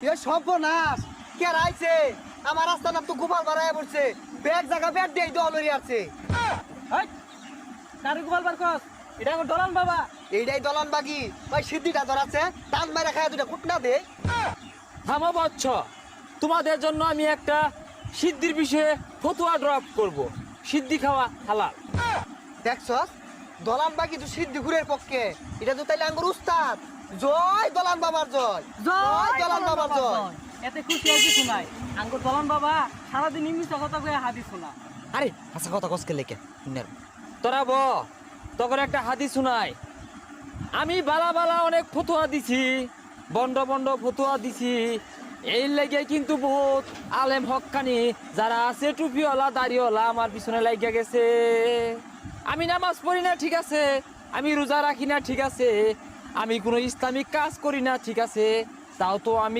এ সর্বনাশ কে রাইছে আমার রাস্তা না তো গোপাল বাড়ায় পড়ছে ব্যাগ জায়গা ব্যাগ দিয়ে দল লড়ি আছে কারে গোপাল বার কস এটা আমার দলান বাবা। এইটাই দলান বাগি ওই সিদ্ধিটা ধরাছে টান মারা খায় দুটা কুটনা দে থামো বচ্চ, তোমাদের জন্য আমি একটা সিদ্ধির বিষয়ে ফতুয়া ড্রপ করব। সিদ্ধি খাওয়া হালাল। দেখছস দলান বাগি তো সিদ্ধি ঘুরের পক্ষে এটা তো তাইলে আঙ্গুর উস্তাদ জয় দলান বাবার জয় জয় দলান বাবার জয় এতে খুশি আর কিছু নাই। আঙ্গুর দলান বাবা সারাদিন ইংলিশ কথা কয়ে হাদিস শোনা। আরে আচ্ছা কথা কসকে লেকে তোরা তখন একটা হাদিস শুনাই। আমি বালা বালা অনেক ফতুয়া দিছি, বন্ড বন্ড ফতুয়া দিছি। এই লেগে কিন্তু বহুত আলেম হক্কানি যারা আছে টুপিওয়ালা দাড়িওয়ালা আমার পিছনে লাগিয়া গেছে। আমি নামাজ পড়ি না ঠিক আছে, আমি রোজা রাখি না ঠিক আছে, আমি কোনো ইসলামিক কাজ করি না ঠিক আছে, তাও তো আমি